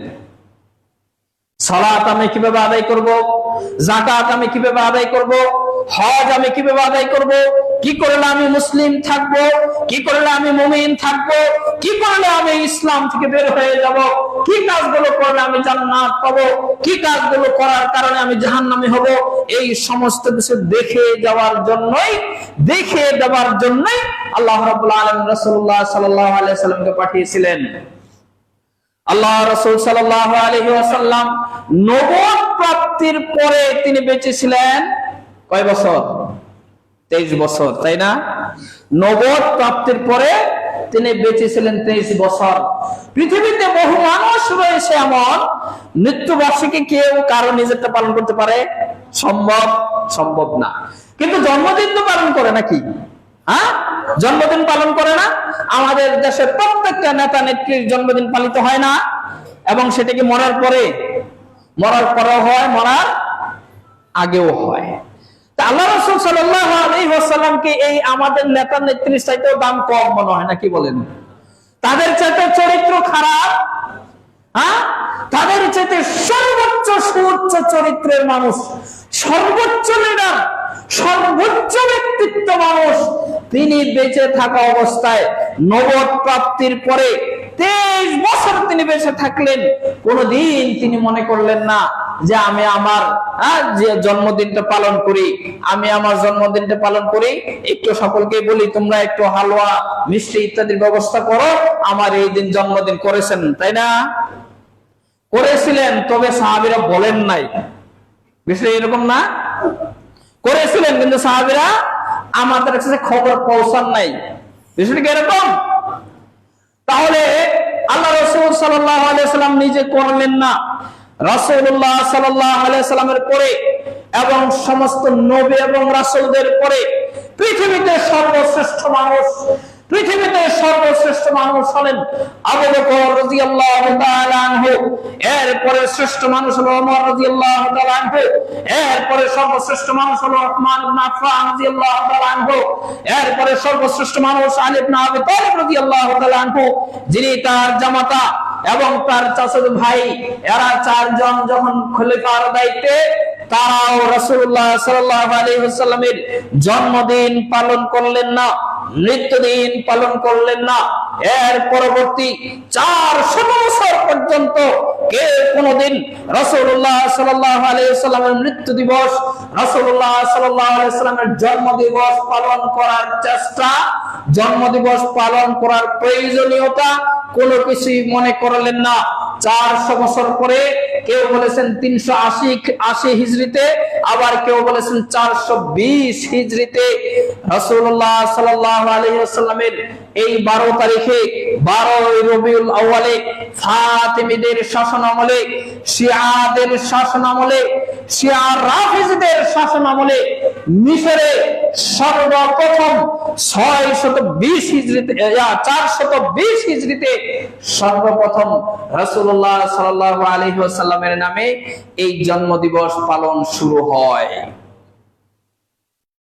সালাত আমি কিভাবে আদায় করব, যাকাত আমি কিভাবে আদায় করব, হজ আমি কিভাবে আদায় করব, কি করলে আমি মুসলিম থাকব, কি করলে আমি মুমিন থাকব, কি করলে আমি ইসলাম থেকে বের হয়ে যাব, কি কাজগুলো করলে আমি জান্নাত পাবো, কি কাজগুলো করার কারণে আমি জাহান্নামী হব, এই সমস্ত কিছু দেখে দেওয়ার জন্যই আল্লাহ রাব্বুল আলামিন রাসূলুল্লাহ সাল্লাল্লাহু আলাইহি ওয়াসাল্লামকে পাঠিয়েছিলেন। আল্লাহ রাসূল সাল্লাল্লাহু আলাইহি ওয়াসাল্লাম নবুয়ত প্রাপ্তির পরে তিনি বেঁচে ছিলেন কয় বছর? 23 বছর, তাই না? নবুয়ত প্রাপ্তির পরে তিনি বেঁচে ছিলেন 23 বছর। পৃথিবীতে বহু মানুষ রয়েছে এমন, মৃত্যুবার্ষিকী কেউ কারো নিজেরটা পালন করতে পারে? সম্ভব না। কিন্তু জন্মদিন তো পালন করে নাকি? জন্মদিন পালন করে না? আমাদের দেশের প্রত্যেকটা নেতা নেত্রীর জন্মদিন পালিত হয় না? এবং সেটা কি মরার পরেও হয়, মরার আগেও হয়। তা আল্লাহ রাসূল সাল্লাল্লাহু আলাইহি ওয়াসাল্লামকে এই আমাদের নেতা নেত্রীর চাইতেও দাম কম মনে হয় নাকি বলেন? তাদের চাইতে চরিত্র খারাপ, তাদের চাইতে সর্বোচ্চ সুউচ্চ চরিত্রের মানুষ, সর্বোচ্চ লিডার, সর্বোচ্চ ব্যক্তিত্ব মানুষ, তিনি বেঁচে থাকা অবস্থায় নবুয়ত প্রাপ্তির পরে 23 বছর তিনি বেঁচে থাকলেন। কোনদিন তিনি মনে করলেন না যে আমি আমার যে জন্মদিনটা পালন করি, একটু সকলকে বলি তোমরা একটু হালুয়া মিষ্টি ইত্যাদির ব্যবস্থা করো, আমার এই দিন জন্মদিন করেছেন, তাই না? করেছিলেন, তবে সাহাবীরা বলেন নাই। বিষয় এরকম না? করেছিলেন, কিন্তু সাহাবীরা আমাদের কাছে খবর পৌঁছান নাই। বিষয়টা কি এরকম? তাহলে আল্লাহ রাসূল সাল্লাল্লাহু আলাইহি ওয়াসাল্লাম নিজে করলেন না, রাসূলুল্লাহ সাল্লাল্লাহু আলাইহি ওয়াসাল্লামের পরে এবং সমস্ত নবী এবং রাসূলদের পরে পৃথিবীতে সর্বশ্রেষ্ঠ মানুষ, পৃথিবীতে সর্বশ্রেষ্ঠ মানুষ হলেন আবু বকর রাদিয়াল্লাহু তাআলা আনহু, এরপরে শ্রেষ্ঠ মানুষ হলো ওমর রাদিয়াল্লাহু তাআলা আনহু, এরপরে সর্বশ্রেষ্ঠ মানুষ হলো উসমান ইবনে আফফান রাদিয়াল্লাহু তাআলা আনহু, এরপরে সর্বশ্রেষ্ঠ মানুষ আলী ইবনে আবি তালিব রাদিয়াল্লাহু তাআলা আনহু, যিনি তার জামাতা এবং তার চাচাতো ভাই, এরা চারজন যখন খলিফার দায়িত্বে, তারাও রাসূলুল্লাহ সাল্লাল্লাহু আলাইহি ওয়াসাল্লামের জন্মদিন পালন করলেন না, মৃত্যুদিন পালন করলেন না। এর পরবর্তী 400 বছর পর্যন্ত কেউ কোনদিন রাসূলুল্লাহ সাল্লাল্লাহু আলাইহি ওয়াসাল্লামের মৃত্যু দিবস, রাসূলুল্লাহ সাল্লাল্লাহু আলাইহি ওয়াসাল্লামের জন্ম দিবস পালন করার চেষ্টা, জন্ম দিবস পালন করার প্রয়োজনীয়তা কোনো কিছুই মনে করলেন না। 400 বছর পরে কেউ বলেছেন 380 হিজরিতে, আবার কেউ বলেছেন 420 হিজরিতে রাসূলুল্লাহ সাল্লাল্লাহু আলাইহি ওয়াসাল্লামের এই 12 তারিখে 12 রবিউল আউয়ালে ফাতিমিদের শাসন আমলে, শিয়াদের শাসন আমলে, শিয়া রাফিজিদের শাসন আমলে মিশরে সর্বপ্রথম 620 হিজরিতে 420 হিজরিতে সর্বপ্রথম রাসূলুল্লাহ সাল্লাল্লাহু আলাইহি ওয়াসাল্লামের নামে এই জন্মদিবস পালন শুরু হয়।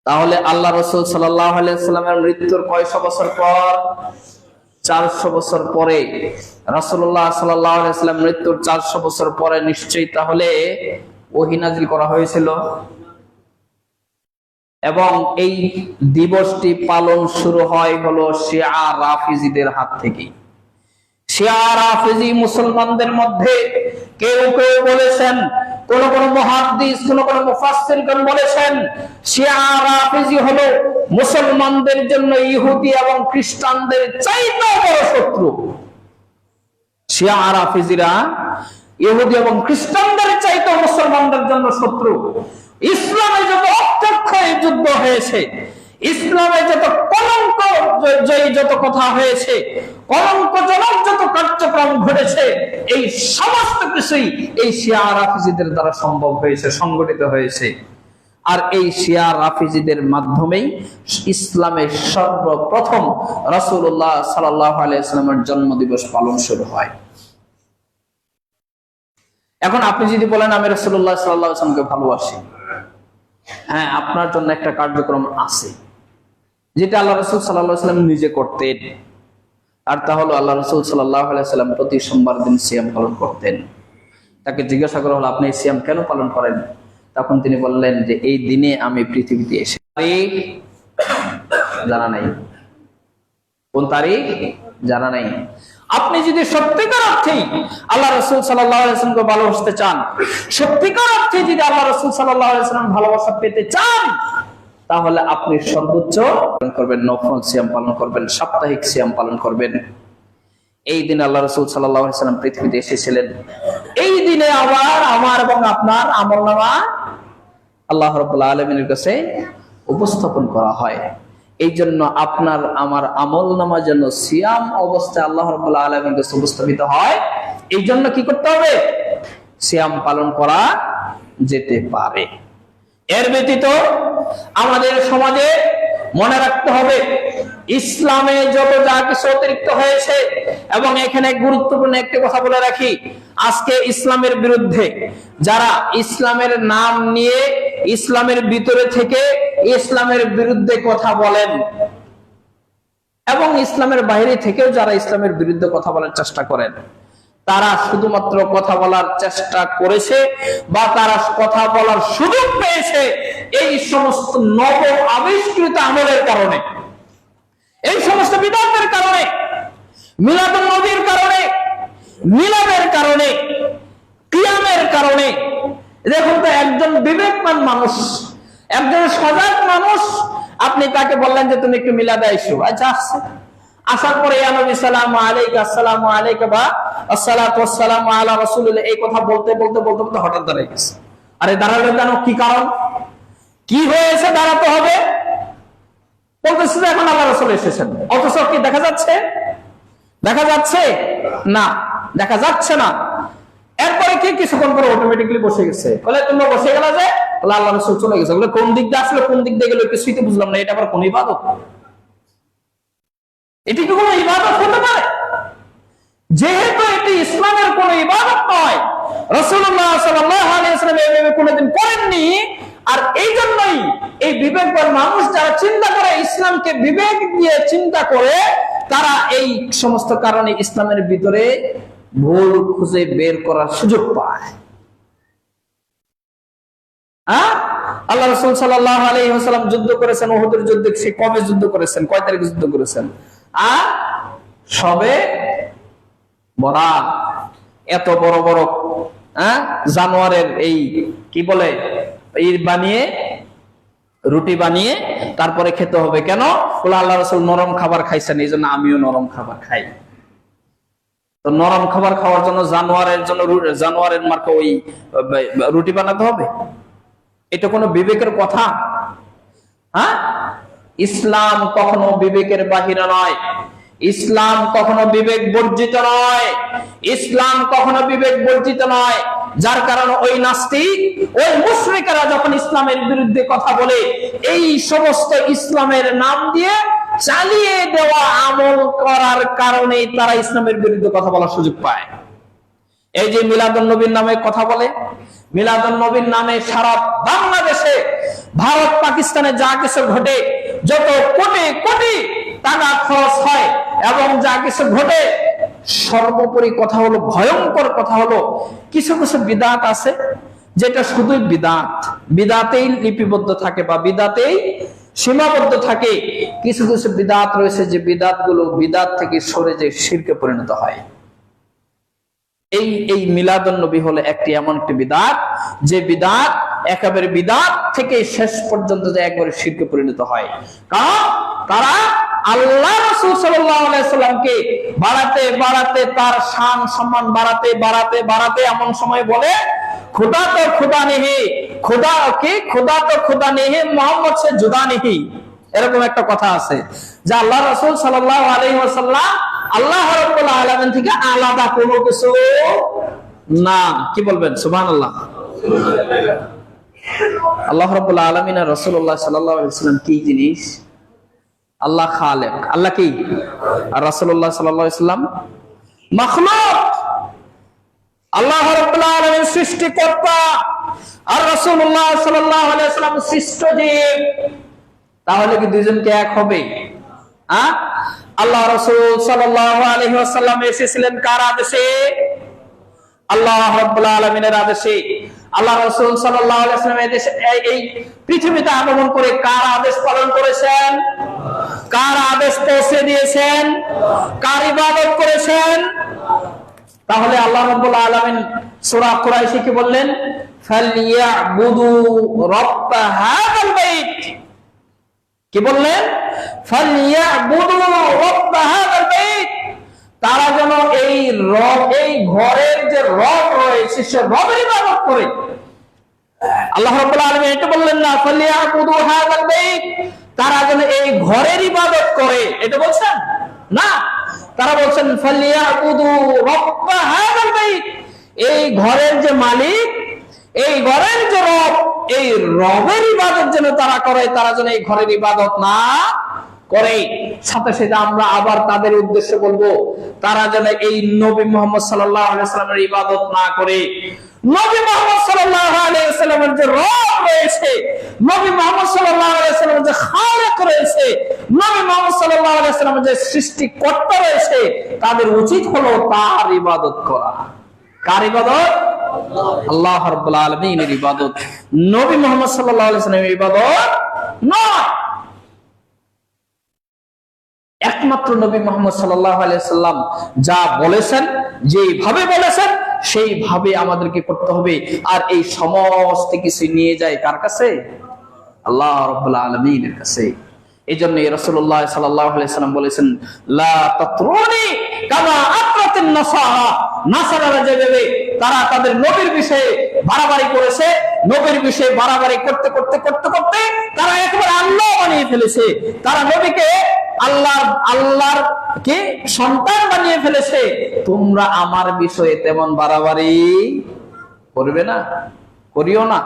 তাহলে আল্লাহ রাসূল সাল্লাল্লাহু আলাইহি ওয়াসাল্লামের মৃত্যুর কয়শো বছর পর? 400 বছর পরে। রাসূলুল্লাহ সাল্লাল্লাহু আলাইহি ওয়াসাল্লাম মৃত্যুর 400 বছর পরে নিশ্চয়ই তাহলে ওহী নাযিল করা হয়েছিল, এবং এই দিবসটি পালন শুরু হয় হলো শিয়া রাফিজিদের হাত থেকে। শিয়া রাফিজি মুসলমানদের মধ্যে কেউ কেউ বলেছেন, কোন কোন মুহাদ্দিস, কোন কোন মুফাসসিরগণ বলেছেন, শিয়া রাফিজি হলো মুসলমানদের জন্য ইহুদি এবং খ্রিস্টানদের চাইতে বড় শত্রু। শিয়া রাফিজিরা ইহুদি এবং খ্রিস্টানদের চাইতে মুসলমানদের জন্য শত্রু। ইসলামে যত অক্ষয় যুদ্ধ হয়েছে, ইসলামে যত কলঙ্ক জয়ী যত কথা হয়েছে, কলঙ্কজনক যত কার্যক্রম ঘটেছে, এই সমস্ত কিছুই এই শিয়া রাফিজিদের দ্বারা সম্ভব হয়েছে, সংগঠিত হয়েছে। আর এই শিয়া রাফিজিদের মাধ্যমেই ইসলামের সর্বপ্রথম রাসূলুল্লাহ সাল্লাল্লাহু আলাইহি ওয়াসাল্লামের জন্মদিবস পালন শুরু হয়। এখন আপনি যদি বলেন আমি রাসূলুল্লাহ সাল্লাল্লাহু আলাইহি ওয়াসাল্লামকে ভালোবাসি, হ্যাঁ, আপনার জন্য একটা কার্যক্রম আছে যেটা আল্লাহ রাসূল সাল্লাল্লাহু আলাইহি ওয়াসাল্লাম নিজে করতেন, আর তা হলো আল্লাহ রাসূল সাল্লাল্লাহু আলাইহি ওয়াসাল্লাম প্রতি সোমবার দিন সিয়াম পালন করতেন। তাকে জিজ্ঞাসা করা হলো, আপনি সিয়াম কেন পালন করেন? তখন তিনি বললেন যে এই দিনে আমি পৃথিবীতে এসে, তারিখ জানা নাই, কোন তারিখ জানা নাই। আপনি যদি সত্যিকার অর্থেই আল্লাহ রাসূল সাল্লাল্লাহু আলাইহি ওয়াসাল্লামকে ভালোবাসতে চান, সত্যিকার অর্থে যদি আল্লাহ রাসূল সাল্লাল্লাহু আলাইহি ওয়াসাল্লাম ভালোবাসা পেতে চান, তাহলে আপনি সর্বোচ্চ পালন করবেন, নফল সিয়াম পালন করবেন, সাপ্তাহিক সিয়াম পালন করবেন। এই দিনে আল্লাহ রাসূল সাল্লাল্লাহু আলাইহি ওয়াসাল্লাম পৃথিবীতে এসেছিলেন। এই দিনে আবার আমার এবং আপনার আমলনামা আল্লাহ রাব্বুল আলামিনের কাছে উপস্থাপন করা হয়। এই জন্য আপনার আমার আমলনামা যেন সিয়াম অবস্থায় আল্লাহ রাব্বুল আলামিনের কাছে উপস্থাপিত হয়, এই জন্য কি করতে হবে? সিয়াম পালন করা যেতে পারে। এর ব্যতীত আমাদের সমাজে মনে রাখতে হবে, ইসলামে যত যা কিছু অতিরিক্ত হয়েছে, এবং এখানে গুরুত্বপূর্ণ একটি কথা বলে রাখি, আজকে ইসলামের বিরুদ্ধে যারা ইসলামের নাম নিয়ে ইসলামের ভিতরে থেকে ইসলামের বিরুদ্ধে কথা বলেন, এবং ইসলামের বাইরে থেকেও যারা ইসলামের বিরুদ্ধে কথা বলার চেষ্টা করেন, তারা শুধুমাত্র কথা বলার চেষ্টা করেছে বা তারা কথা বলার সুযোগ পেয়েছে এই সমস্ত নব আবিষ্কৃত আমলের কারণে, এই সমস্ত বিদআতের কারণে, মিলাদুন নবীর কারণে, মিলাদের কারণে, কিয়ামের কারণে। দেখুন তো, একজন বিবেকমান মানুষ, একজন সজাগ মানুষ, আপনি তাকে বললেন যে তুমি একটু মিলাদে আইসো, আচ্ছা আসছে, আসার পরে ইয়া নবী সালামু আলাইকা, আসসালামু আলাইকা বা আসসালাতু ওয়াসসালামু আলা রাসূলিল্লাহ, এই কথা বলতে বলতে বলতে বলতে হঠাৎ দাঁড়িয়ে গেছে। আরে দাঁড়ালো কেন? কি কারণ? কি হয়েছে দাঁড়াতে হবে, বলতেছে যে এখন আল্লাহ রাসূল এসেছেন, অথচ কি দেখা যাচ্ছে? দেখা যাচ্ছে না, দেখা যাচ্ছে না। এরপরে কি কিছুক্ষণ পরে অটোমেটিক্যালি বসে গেছে। বলে তোমরা বসে গেলা যে? আল্লাহ রাসূল চলে গেছে। বলে কোন দিক দিয়ে আসলে কোন দিক দিয়ে গেল কিছুই তো বুঝলাম না, এটা আবার কোন ইবাদত? এটি কি কোনো ইবাদত হতে পারে? যেহেতু এটি ইসলামের কোন ইবাদত নয়, রাসূলুল্লাহ সাল্লাল্লাহু আলাইহি ওয়াসাল্লাম এভাবে কোনদিন করেননি। আর এই জন্যই এই বিবেকবান মানুষ যারা চিন্তা করে, ইসলামকে বিবেক দিয়ে চিন্তা করে, তারা এই সমস্ত কারণে ইসলামের ভিতরে ভুল খুঁজে বের করার সুযোগ পায়। আল্লাহ রাসূল সাল্লাল্লাহু আলাইহি ওয়াসাল্লাম যুদ্ধ করেছেন, উহুদের যুদ্ধে। সে কবে যুদ্ধ করেছেন? কয় তারিখে যুদ্ধ করেছেন? সবে বরাত। এত বড় বড় জানোয়ারের এই কি বলে বানিয়ে, রুটি বানিয়ে তারপরে খেতে হবে। কেন? বলে আল্লাহ রাসূল নরম খাবার খাইছেন, এই জন্য আমিও নরম খাবার খাই। তো নরম খাবার খাওয়ার জন্য জানোয়ারের মার্কা ওই রুটি বানাতে হবে? এটা কোনো বিবেকের কথা? ইসলাম কখনো বিবেকের বাহিরে নয়, ইসলাম কখনো বিবেক বর্জিত নয়, ইসলাম কখনো বিবেক বর্জিত নয়। যার কারণে ওই নাস্তিক, ওই মুশরিকরা যখন ইসলামের বিরুদ্ধে কথা বলে, এই সমস্ত ইসলামের নাম দিয়ে চালিয়ে দেওয়া আমল করার কারণে তারা ইসলামের বিরুদ্ধে কথা বলার সুযোগ পায়। এই যে মিলাদুন নবীর নামে কথা বলে, মিলাদুন নবীর নামে সারা বাংলাদেশে, ভারত পাকিস্তানে যা কিছু ঘটে, যত কোটি কোটি টাকা খরচ হয় এবং যা কিছু ঘটে, সর্বোপরি কথা হলো, ভয়ঙ্কর কথা হলো, কিছু কিছু বিদাত আছে যেটা শুধুই বিদাত, বিদাতেই লিপিবদ্ধ থাকে বা বিদাতেই সীমাবদ্ধ থাকে। কিছু কিছু বিদাত রয়েছে যে বিদাত গুলো বিদাত থেকে সরে যে শিরকে পরিণত হয়। এই মিলাদুন নবী হলো একটি এমন একটি বিদাত, যে বিদাত একেবারে বিদাত থেকে শেষ পর্যন্ত যে একবারে শিরকে পরিণত হয়। কারণ তারা আল্লাহ রাসূল সাল্লাল্লাহু আলাইহি ওয়াসাল্লামকে বাড়াতে বাড়াতে, তার শান সম্মান বাড়াতে বাড়াতে বাড়াতে এমন সময় বলে, খুদা তো খুদা নেহি, খুদা কি খুদা তো খুদা নেহি, মোহাম্মদ সে জুদা নেহি। এরকম একটা কথা আছে যে আল্লাহ রাসূল সাল্লাল্লাহু আলাইহি ওয়াসাল্লাম আল্লাহ রাব্বুল আলামিন থেকে আলাদা কোনো কিছু না। কি বলবেন? সুবহানাল্লাহ। আল্লাহ রাব্বুল আলামিন আর রাসূলুল্লাহ সাল্লাল্লাহু আলাইহি ওয়াসাল্লাম কি জিনিস? আল্লাহ খালেক, আল্লাহ কি, আর রাসূলুল্লাহ সাল্লাল্লাহু আলাইহি ওয়াসাল্লাম মাখলুক। আল্লাহ রাব্বুল আলামিন সৃষ্টিকর্তা আর রাসূলুল্লাহ সাল্লাল্লাহু আলাইহি ওয়াসাল্লাম সৃষ্ট জীব। তাহলে কি দুইজনকে এক হবে? আল্লাহ রাসূল সাল্লাল্লাহু আলাইহি ওয়াসাল্লাম এসেছিলেন কার আদেশে? আল্লাহ রাব্বুল আলামিনের আদেশে। আল্লাহ রাসূল সাল্লাল্লাহু আলাইহি ওয়াসাল্লাম এই পৃথিবীতে আগমন করে কার আদেশ পালন করেছেন? কার আদেশ পৌঁছে দিয়েছেন? কার ইবাদত করেছেন? তাহলে আল্লাহ রাব্বুল আলামিন সূরা কুরাইশে কি বললেন? ফালইয়াবুদু রাব্ব হাযাল বাইত। কি বললেন? ফালইয়াবুদু রাব্ব হাযাল বাইত। তারা যেন এই ঘরের যে রব রয়েছে সে রবের ইবাদত করে। আল্লাহ রাব্বুল আলামিন এটা বললেন না ফালইয়াবুদু হাযাল বাইত, তারা যেন এই ঘরের ইবাদত করে, এটা বলছেন না। তারা বলছেন ফালইয়াবুদু রাব্ব হাযাল বাইত, এই ঘরের যে মালিক, এই ঘরের যে রব, এই রবের ইবাদত যেন তারা করে, তারা যেন এই ঘরের ইবাদত না করে। সাথে সাথে আমরা আবার তাদের উদ্দেশ্যে বলবো, তারা যেন এই নবী মুহাম্মদ সাল্লাল্লাহু আলাইহি ওয়াসাল্লামের ইবাদত না করে। নবী মুহাম্মদ সাল্লাল্লাহু আলাইহি ওয়াসাল্লামের যে রব রয়েছে, নবী মুহাম্মদ সাল্লাল্লাহু আলাইহি ওয়াসাল্লামের যে খালেক রয়েছে, নবী মুহাম্মদ সাল্লাল্লাহু আলাইহি ওয়াসাল্লামের যে সৃষ্টিকর্তা রয়েছে, তাদের উচিত হলো তার ইবাদত করা। কার ইবাদত? আল্লাহ রাব্বুল আলামিনের ইবাদত, নবী মুহাম্মদ সাল্লাল্লাহু আলাইহি ওয়াসাল্লামের ইবাদত নয়। একমাত্র নবী মুহাম্মদ সাল্লাল্লাহু আলাইহি ওয়াসাল্লাম যা বলেছেন, যেভাবে বলেছেন সেইভাবে আমাদেরকে করতে হবে। আর এই সমস্ত কিছু নিয়ে যায় কার কাছে? আল্লাহ রাব্বুল আলামিনের কাছে। এইজন্য রাসূলুল্লাহ সাল্লাল্লাহু আলাইহি ওয়াসাল্লাম বলেছেন, লা তাতরুনি কামা আতরাতিন নাসারা, নাসারারা যেভাবে তারা তাদের নবীর বিষয়ে বাড়াবাড়ি করেছে। নবীর বিষয়ে বাড়াবাড়ি করতে করতে করতে করতে তারা একেবারে আল্লাহ বানিয়ে ফেলেছে। তারা নবীকে আল্লাহর কি সন্তান বানিয়ে ফেলেছে। তোমরা আমার বিষয়ে তেমন বাড়াবাড়ি করবে না, করিও না,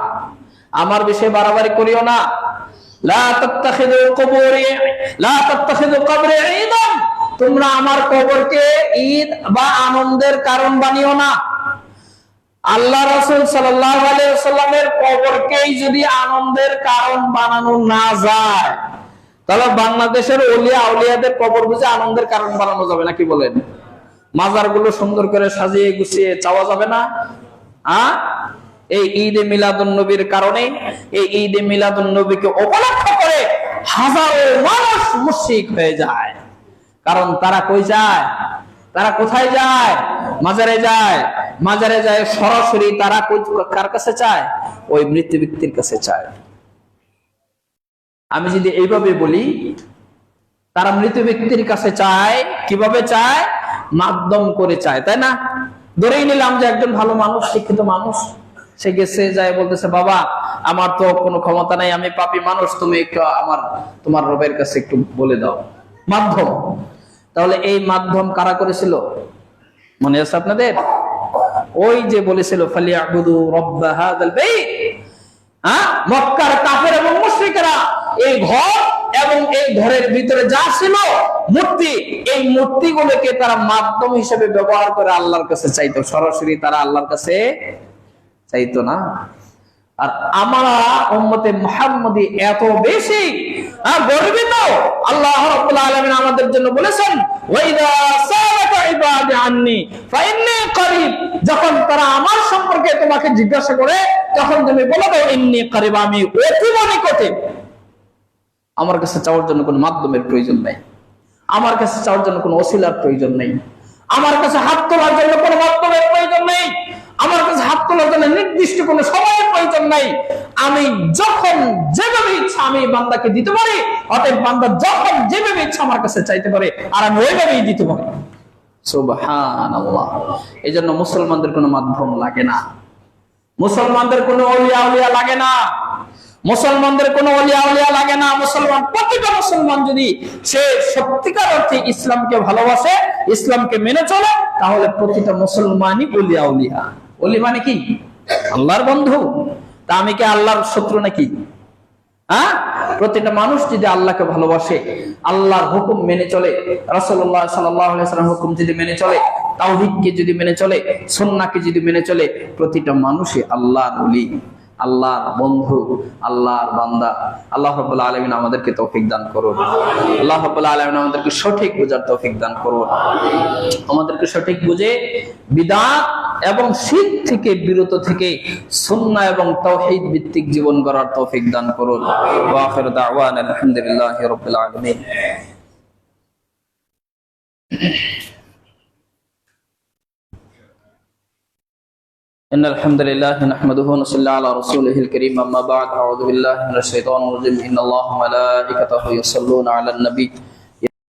আমার বিষয়ে বাড়াবাড়ি করিও না। লা তাত্তাখিযু কুবুরি লা তাত্তাখিযু কবরি ঈদান, তোমরা আমার কবরকে ঈদ বা আনন্দের কারণ বানিও না। আল্লাহ রাসূল সাল্লাল্লাহু আলাইহি ওয়াসাল্লামের কবরকেই যদি আনন্দের কারণ বানানো না যায়, তাহলে বাংলাদেশের ওলিয়া আউলিয়াদের কবর বুঝে আনন্দের কারণ বানানো যাবে না? কি বলেন? মাজারগুলো সুন্দর করে সাজিয়ে গুছিয়ে চাওয়া যাবে না? এই ঈদে মিলাদুন নবীর কারণে, এই ঈদে মিলাদুন নবীকে উপলক্ষ করে হাজারো মানুষ মুশরিক হয়ে যায়। কারণ তারা কই যায়? তারা কোথায় যায়? মাজারে যায়। মাজারে যায় সরাসরি তারা কার কাছে চায়? ওই মৃত ব্যক্তির কাছে চায়। আমি যদি এইভাবে বলি, তারা মৃত ব্যক্তির কাছে চায়। কিভাবে চায়? মাধ্যম করে চায়, তাই না? ধরেই নিলাম যে একজন ভালো মানুষ, শিক্ষিত মানুষ, সে গেছে, যায় বলতেছে, বাবা আমার তো কোনো ক্ষমতা নাই, আমি পাপী মানুষ, তুমি একটু তোমার রবের কাছে একটু বলে দাও। মাধ্যম। তাহলে এই মাধ্যম কারা করেছিল? মনে আছে আপনাদের? ওই যে বলেছিল ফালিয়াবুদু রাব্ব হাযাল বাইত। মক্কার কাফের এবং মুশরিকরা এই ঘর এবং এই ঘরের ভিতরে যা ছিল মূর্তি, এই মূর্তিগুলোকে তারা মাধ্যম হিসেবে ব্যবহার করে আল্লাহর কাছে চাইতো। সরাসরি তারা আল্লাহর কাছে চাইতো না। আর আমরা উম্মতে মুহাম্মদী এত বেশি গর্বিত, আল্লাহ রাব্বুল আলামিন আমাদের জন্য বলেছেন, ওয়াইদা সালাকা ইবাদি আন্নি ফাইন্নী করিব, যখন তারা আমার সম্পর্কে তোমাকে জিজ্ঞাসা করে তখন তুমি বলে দাও ইন্নী করিব, আমি অতীব নিকটে। আমার কাছে চাওয়ার জন্য কোনো মাধ্যমের প্রয়োজন নাই, আমার কাছে চাওয়ার জন্য কোনো ওসিলার প্রয়োজন নেই, আমার কাছে হাত তোলার জন্য কোনো মাধ্যমের প্রয়োজন নেই, আমার কাছে হাত তোলার জন্য নির্দিষ্ট কোনো সময়ের প্রয়োজন নাই। আমি যখন যেভাবে ইচ্ছা আমি বান্দাকে দিতে পারি, অতএব বান্দা যখন যেভাবে ইচ্ছা আমার কাছে চাইতে পারে, আর আমি ওইভাবেই দিতে পারি। সুবহানাল্লাহ। এই জন্য মুসলমানদের কোনো মাধ্যম লাগে না, মুসলমানদের কোনো ওলিয়া উলিয়া লাগে না, মুসলমানদের কোনো ওলিয়া উলিয়া লাগে না। মুসলমান, প্রতিটা মুসলমান যদি সে সত্যিকার অর্থে ইসলামকে ভালোবাসে, ইসলামকে মেনে চলে, তাহলে প্রতিটা মুসলমানই ওলিয়া উলিয়া। ওলি মানে কি? আল্লাহর বন্ধু। তা আমি কি আল্লাহর শত্রু নাকি? প্রতিটা মানুষ যদি আল্লাহকে ভালোবাসে, আল্লাহর হুকুম মেনে চলে, রাসূলুল্লাহ সাল্লাল্লাহু আলাইহি ওয়াসাল্লাম হুকুম যদি মেনে চলে, তাওহীদকে যদি মেনে চলে, সুন্নাহকে যদি মেনে চলে, প্রতিটা মানুষই আল্লাহর ওলি, আল্লাহর বন্ধু, আল্লাহর বান্দা। আল্লাহ রাব্বুল আলামিন আমাদেরকে তৌফিক দান করুন। আল্লাহ রাব্বুল আলামিন আমাদেরকে সঠিক বুঝার তৌফিক দান করুন। আমাদেরকে সঠিক বুঝে বিদআত এবং শিরক থেকে বিরত থেকে সুন্নাহ এবং তাওহীদ ভিত্তিক জীবন গড়ার তৌফিক দান করুন। ওয়া আখিরু দাওয়ানা আলহামদুলিল্লাহি রাব্বিল আলামিন। إن الحمد لله نحمده ونصلي على رسوله الكريم أما بعد أعوذ بالله من الشيطان الرجيم إن الله وملائكته يصلون على النبي